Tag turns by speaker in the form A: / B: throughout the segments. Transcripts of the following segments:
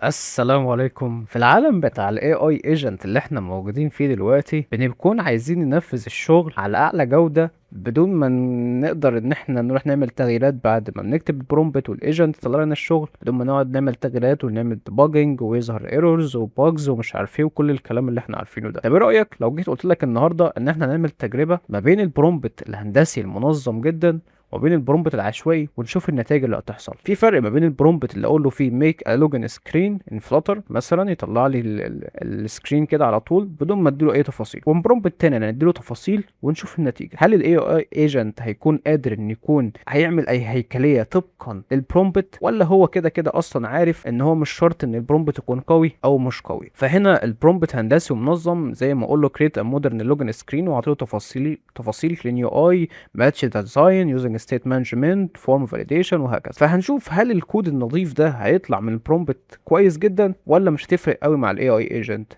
A: السلام عليكم. في العالم بتاع ال AI agent اللي احنا موجودين فيه دلوقتي بنكون عايزين ننفذ الشغل على أعلى جودة بدون ما نقدر إن احنا نروح نعمل تغييرات بعد ما بنكتب البرومبت والagent يطلع لنا الشغل، بدون ما نقعد نعمل تغييرات ونعمل debugging ويظهر ايرورز وباجز ومش عارف ايه وكل الكلام اللي احنا عارفينه ده. طب ايه رأيك لو جيت قلت لك النهارده إن احنا نعمل تجربة ما بين البرومبت الهندسي المنظم جدا وبين البرومبت العشوائي ونشوف النتائج اللي هتحصل؟ في فرق ما بين البرومبت اللي اقول له فيه ميك ا لوجن سكرين ان فلاتر مثلا يطلع لي السكرين كده على طول بدون ما اديله اي تفاصيل، وبرومبت تاني انا اديله تفاصيل ونشوف النتيجه. هل الاي اي ايجنت هيكون قادر ان يكون هيعمل اي هيكليه طبقا للبرومبت، ولا هو كده كده اصلا عارف ان هو مش شرط ان البرومبت يكون قوي او مش قوي؟ فهنا البرومبت هندسي ومنظم زي ما اقول له create a modern login screen واعطيله تفاصيل clean UI match design using state management form validation وهكذا. فهنشوف هل الكود النظيف ده هيطلع من البرومبت كويس جدا ولا مش هتفرق قوي مع الاي اي ايجنت.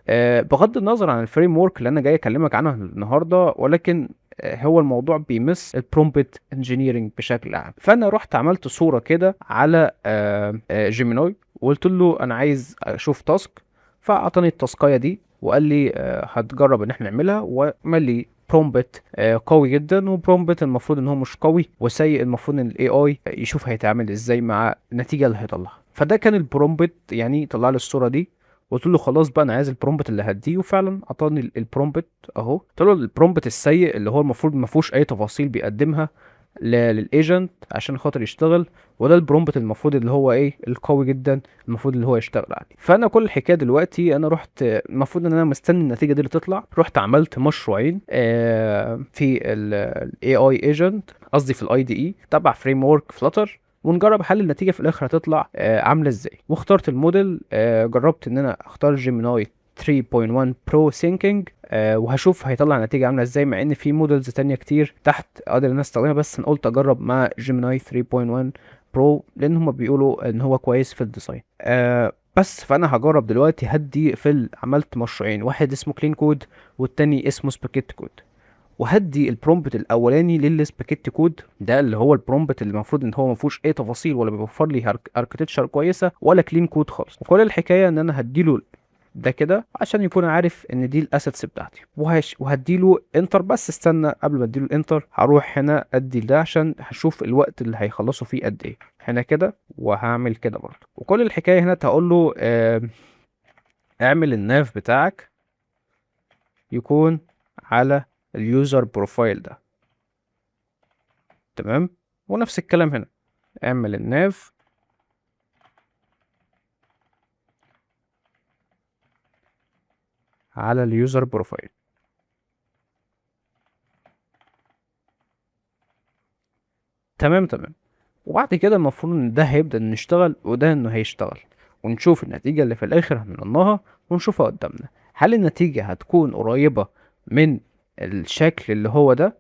A: بغض النظر عن الفريم ورك اللي انا جاي اكلمك عنها النهارده، ولكن هو الموضوع بيمس البرومبت انجينيرنج بشكل عام. فانا رحت عملت صوره كده على جيميناي وقلت له انا عايز اشوف تاسك، فاعطاني التاسكايه دي وقال لي هتجرب ان احنا نعملها، وعمل لي برومبت قوي جدا وبرومبت المفروض ان هو مش قوي وسيء، المفروض ان الاي اي يشوف هيتعامل ازاي مع النتيجه اللي هيطلعها. فده كان البرومبت، يعني طلع لي الصوره دي. قلت له خلاص بقى انا عايز البرومبت اللي هديه، وفعلا اعطاني البرومبت اهو. قلت له البرومبت السيء اللي هو المفروض ما فيهوش اي تفاصيل بيقدمها للايجنت عشان خاطر يشتغل، وده البرومبت المفروض اللي هو ايه القوي جدا المفروض اللي هو يشتغل عليه. فانا كل الحكايه دلوقتي انا رحت، المفروض ان انا مستني النتيجه دي اللي تطلع، رحت عملت مشروعين في الاي اي ايجنت، قصدي في الاي دي اي تبع فريم ورك فلاتر، ونجرب هل النتيجه في الاخر هتطلع عامله ازاي. واخترت الموديل، جربت ان انا اختار جيميناي 3.1 برو ثينكينج، وهشوف هيطلع نتيجة عاملة ازاي، مع ان في مودلز تانية كتير تحت اقدر ان انا استخدمها، بس انا قلت اجرب مع جيميناي 3.1 برو لان هما بيقولوا ان هو كويس في الديزاين. بس فانا هجرب دلوقتي هدي عملت مشروعين، واحد اسمه كلين كود والتاني اسمه سباكيت كود. وهدي البرومبت الاولاني للسباكيت كود ده اللي هو البرومبت اللي المفروض ان هو ما فيهوش اي تفاصيل ولا بيوفر لي اركتشر كويسه ولا كلين كود خالص، وكل الحكايه ان انا هديله ده كده عشان يكون عارف ان دي الاسيتس بتاعتي، وهديله انتر. بس استنى، قبل ما اديله الانتر هروح هنا ادي ده عشان هشوف الوقت اللي هيخلصوا فيه قد ايه هنا كده، وهعمل كده برضه. وكل الحكايه هنا هقول له اعمل الناف بتاعك يكون على اليوزر بروفايل ده، تمام. ونفس الكلام هنا، اعمل الناف على اليوزر بروفايل. تمام تمام. وبعد كده المفروض ان ده هيبدأ إنه يشتغل وده انه هيشتغل، ونشوف النتيجة اللي في الاخر هنرنها ونشوفها قدامنا. هل النتيجة هتكون قريبة من الشكل اللي هو ده؟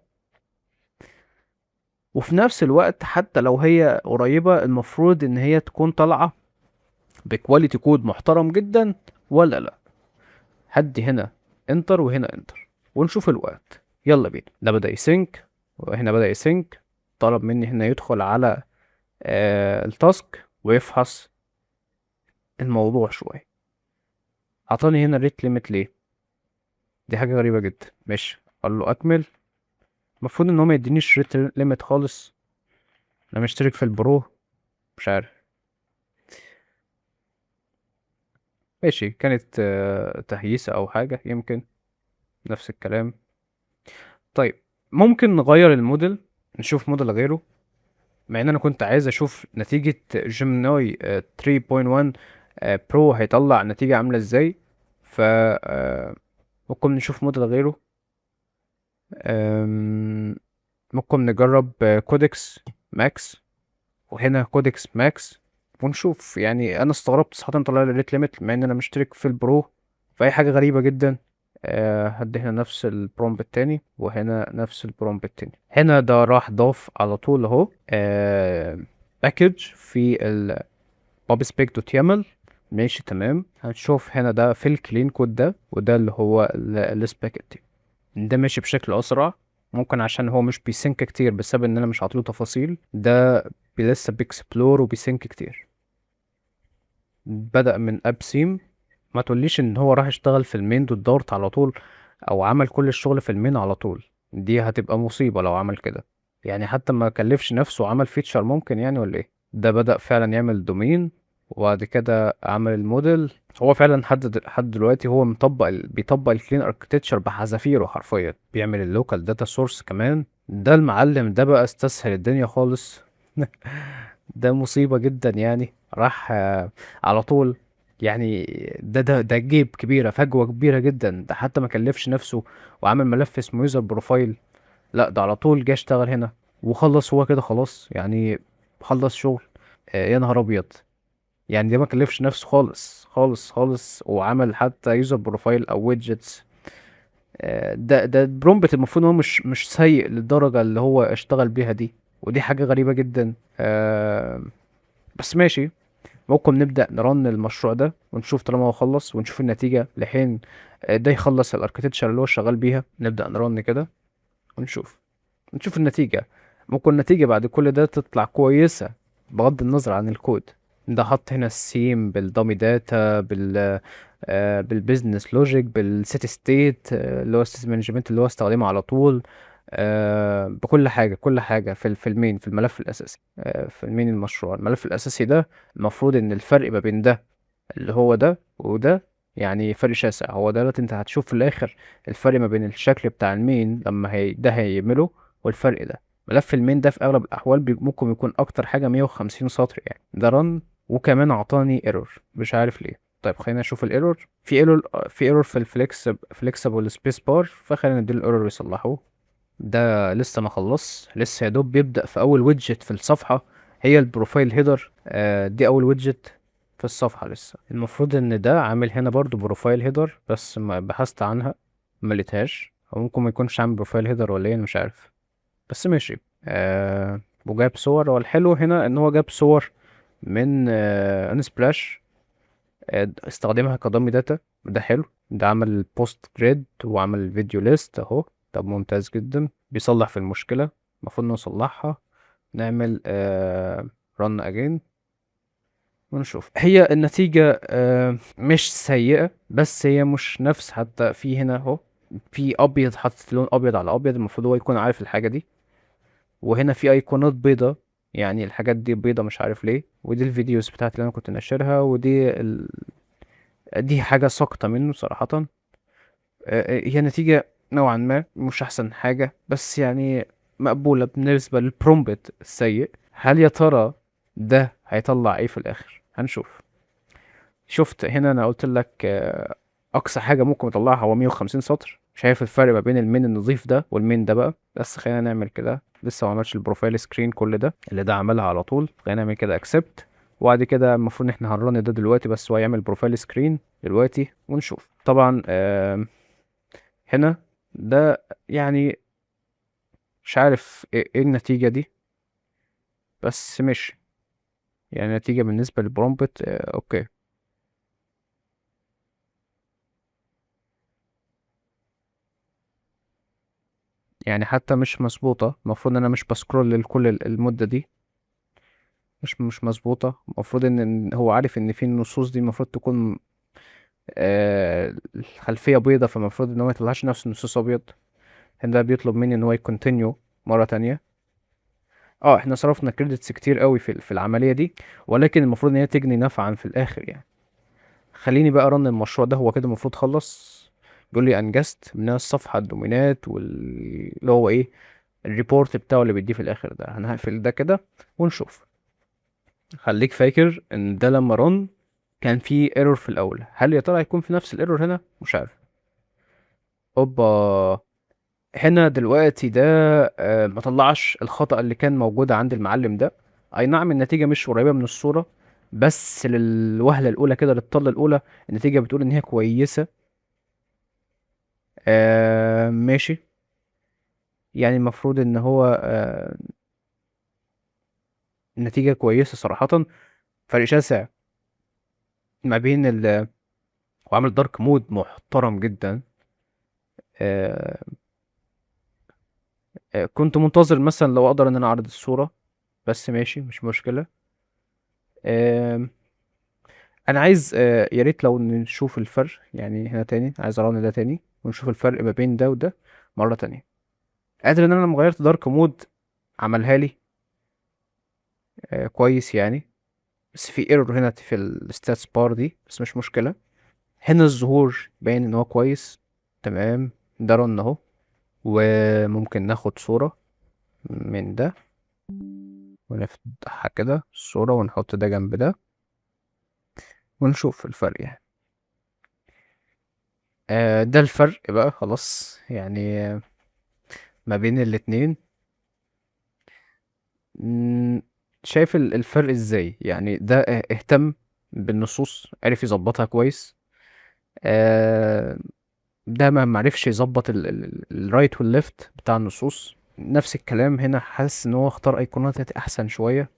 A: وفي نفس الوقت حتى لو هي قريبة المفروض ان هي تكون طالعة بكواليتي كود محترم جدا ولا لا. هدي هنا انتر وهنا انتر ونشوف الوقت. يلا بينا. ده بدأ يسync وهنا بدأ يسync. طلب مني هنا يدخل على التاسك ويفحص الموضوع شوية. عطاني هنا ريت ليميت ليه؟ دي حاجة غريبة جدا. ماشي، قال له اكمل. المفروض ان هو ما يدينيش ريت ليميت خالص، انا مشترك في البرو، مش عارف. ماشي، كانت تهييسة او حاجة يمكن، نفس الكلام. طيب، ممكن نغير الموديل، نشوف موديل غيره، مع ان انا كنت عايز اشوف نتيجة جيميناي 3.1 برو هيطلع نتيجة عاملة ازاي. ف ممكن نشوف موديل غيره. آم، ممكن نجرب كودكس ماكس، وهنا كودكس ماكس، ونشوف. يعني انا استغربت صراحة طلع لي ريت ليميت مع ان انا مشترك في البرو، فهي حاجة غريبة جدا. هدي هنا نفس البرومبت التاني وهنا نفس البرومبت التاني. هنا ده راح ضاف على طول اهو باكج في الباب سبيك دوت يامل. ماشي تمام. هنشوف هنا ده في الكلين كود ده، وده اللي هو السباكيتي ده ماشي بشكل اسرع. ممكن عشان هو مش بيسync كتير بسبب ان انا مش عاطيله تفاصيل. ده لسه بيكسبلور وبيسync كتير. بدأ من اب سيم. ما تقوليش ان هو راح يشتغل في المين دوت دارت على طول، او عمل كل الشغل في المين على طول. دي هتبقى مصيبة لو عمل كده. يعني حتى ما كلفش نفسه وعمل فيتشر ممكن يعني، ولا ايه؟ ده بدأ فعلا يعمل دومين، وبعد كده عمل الموديل. هو فعلا لحد دلوقتي هو بيطبق الكلين اركتكتشر بحذافيره حرفيا، بيعمل اللوكال داتا سورس كمان. ده المعلم ده بقى استسهل الدنيا خالص. ده مصيبة جدا يعني، راح على طول. يعني ده جيب كبيرة، فجوة كبيرة جدا. ده حتى ما كلفش نفسه وعمل ملف اسمه يوزر بروفايل. لا، ده على طول جه اشتغل هنا وخلص هو كده خلاص يعني. خلص شغل. يا نهار ابيض. يعني ده ما كلفش نفسه خالص خالص خالص، وعمل حتى يوزر بروفايل او ويدجتس. ده البرومبت المفروض ان هو مش سيء للدرجة اللي هو اشتغل بيها دي. ودي حاجة غريبة جدا. بس ماشي. ممكن نبدأ نرن المشروع ده ونشوف طالما هو خلص، ونشوف النتيجة لحين ده يخلص الاركتكتشر اللي هو شغال بيها. نبدأ نرن كده ونشوف النتيجة. ممكن النتيجة بعد كل ده تطلع كويسة، بغض النظر عن الكود. ده حط هنا السيم بالدامي داتا بالبيزنس لوجيك بالسيت ستيت اللي هو السيت مانجمنت اللي هو استخدمه على طول. بكل حاجة، كل حاجة في المين، في الملف الأساسي. في المين المشروع، الملف الأساسي ده المفروض إن الفرق ما بين ده اللي هو ده وده يعني فرق شاسع. هو ده دلوقتي انت هتشوف في الاخر الفرق ما بين الشكل بتاع المين لما ده هيعمله، والفرق ده. ملف المين ده في اغلب الاحوال ممكن يكون اكتر حاجه 150 سطر يعني. ده رن، وكمان اعطاني ايرور مش عارف ليه. طيب خلينا نشوف الايرور. في ايرور في فليكسبل سبيس بار، فخلينا نديله الايرور يصلحه. ده لسه ما خلص، لسه يا دوب بيبدأ في اول ويدجت في الصفحة. هي البروفايل هيدر. دي اول ويدجت في الصفحة. لسه المفروض ان ده عامل هنا برضو بروفايل هيدر، بس ما بحثت عنها ما لقيتهاش. او ممكن ما يكونش عامل بروفايل هيدر ولا ايه، أنا مش عارف. بس ماشي. وجاب صور. هو الحلو هنا ان هو جاب صور من انسبلاش. استخدمها كدامي داتا. ده حلو. ده عمل بوست جريد وعمل فيديو ليست اهو. طب ممتاز جدا، بيصلح في المشكلة. المفروض نصلحها. نعمل رن اجين ونشوف. هي النتيجة مش سيئة، بس هي مش نفس. حتى في هنا اهو في ابيض، حاطط لون ابيض على ابيض، المفروض هو يكون عارف الحاجة دي. وهنا في ايقونات بيضة، يعني الحاجات دي بيضة مش عارف ليه. ودي الفيديوز بتاعتي اللي انا كنت ناشرها، دي حاجة ساقطة منه صراحة. هي نتيجة نوعا ما مش أحسن حاجة، بس يعني مقبولة بالنسبة للبرومبت السيء. هل يا ترى ده هيطلع ايه في الآخر؟ هنشوف. شفت هنا أنا قلت لك أقصى حاجة ممكن يطلعها هو 150 سطر. شايف الفرق ما بين المين النظيف ده والمين ده بقى؟ بس خلينا نعمل كده. لسه ما عملش البروفايل سكرين كل ده اللي ده عملها على طول. خلينا نعمل كده اكسبت. وبعد كده المفروض ان احنا هنرن ده دلوقتي، بس هو يعمل بروفايل سكرين دلوقتي ونشوف. طبعا هنا ده يعني مش عارف إيه النتيجة دي، بس مش يعني نتيجة بالنسبة للبرومبت اوكي. يعني حتى مش مظبوطة. المفروض ان انا مش بسكرول لكل المدة دي. مش مظبوطة. المفروض إن هو عارف ان في النصوص دي المفروض تكون الخلفية بيضة، فالمفروض ان هو ميطلعش نفس النصوص ابيض. هنا ده بيطلب مني ان هو يكونتينيو مرة تانية. اه، احنا صرفنا كريدتس كتير قوي في العملية دي، ولكن المفروض ان هي تجني نفعا في الاخر يعني. خليني بقى رن المشروع ده. هو كده المفروض خلص. بيقول لي انجزت من الصفحة الدومينات اللي هو ايه، الريبورت بتاعه اللي بيديه في الاخر ده. هنقفل ده كده ونشوف. خليك فاكر ان ده لما رن كان في ايرور في الاول. هل يا ترى هيكون في نفس الايرور هنا؟ مش عارف. اوبا. هنا دلوقتي ده ما طلعش الخطأ اللي كان موجود عند المعلم ده. اي نعم النتيجة مش قريبة من الصورة، بس للوهلة الاولى كده، للطلة الاولى النتيجة بتقول ان هي كويسة. ماشي. يعني المفروض ان هو النتيجة كويسة صراحة. فرق شاسع ما بين وعامل دارك مود محترم جدا. آه كنت منتظر مثلا لو اقدر ان انا اعرض الصورة، بس ماشي مش مشكلة. آه انا عايز يا ريت لو نشوف الفرق يعني هنا تاني، عايز ارانا ده تاني ونشوف الفرق ما بين ده وده مرة تانية. قادر ان انا لما غيرت دارك مود عملها لي كويس يعني، بس في ايرور هنا في الستاتس بار دي، بس مش مشكلة. هنا الظهور باين ان هو كويس. تمام. ده رن اهو. وممكن ناخد صورة من ده ونفتحها كده الصورة ونحط ده جنب ده ونشوف الفرق يعني. ده الفرق بقى خلاص يعني ما بين الاتنين. مم، شايف الفرق ازاي يعني؟ ده اهتم بالنصوص، عرف يظبطها كويس. آه، ده ما معرفش يظبط الرايت والليفت بتاع النصوص. نفس الكلام هنا، حاسس ان هو اختار ايقونات احسن شويه.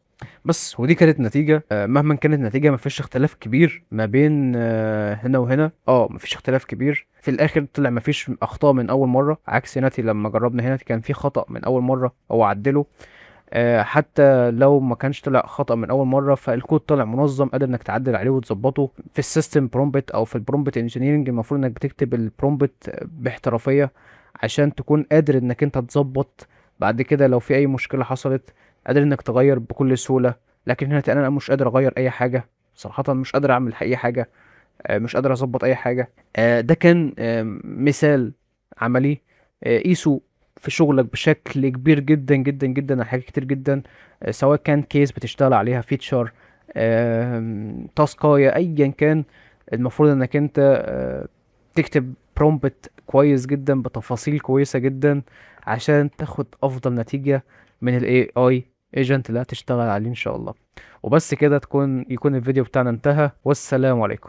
A: بس ودي كانت نتيجة، مهما كانت النتيجة مفيش اختلاف كبير ما بين هنا وهنا. مفيش اختلاف كبير في الاخر. طلع مفيش اخطاء من اول مرة، عكس هناتي لما جربنا هناتي كان في خطأ من اول مرة او عدله. حتى لو ما كانش طلع خطأ من اول مرة، فالكود طلع منظم قادر انك تعدل عليه وتظبطه. في السيستم برومبت او في البرومبت انجينيرنج المفروض انك بتكتب البرومبت باحترافية عشان تكون قادر انك انت تظبط بعد كده لو في اي مشكلة حصلت، قادر انك تغير بكل سهولة. لكن هنا انا مش قادر اغير اي حاجة صراحة، مش قادر اعمل اي حاجة. مش قادر اظبط اي حاجه. ده كان مثال عملي. قيسه في شغلك بشكل كبير جدا جدا جدا على حاجات كتير جدا. سواء كان كيس بتشتغل عليها، فيتشر، تاسكاية، ايا كان. المفروض انك انت تكتب برومبت كويس جدا بتفاصيل كويسة جدا عشان تاخد افضل نتيجة من الاي اي ايجنت اللي هتشتغل عليه ان شاء الله. وبس كده يكون الفيديو بتاعنا انتهى، والسلام عليكم.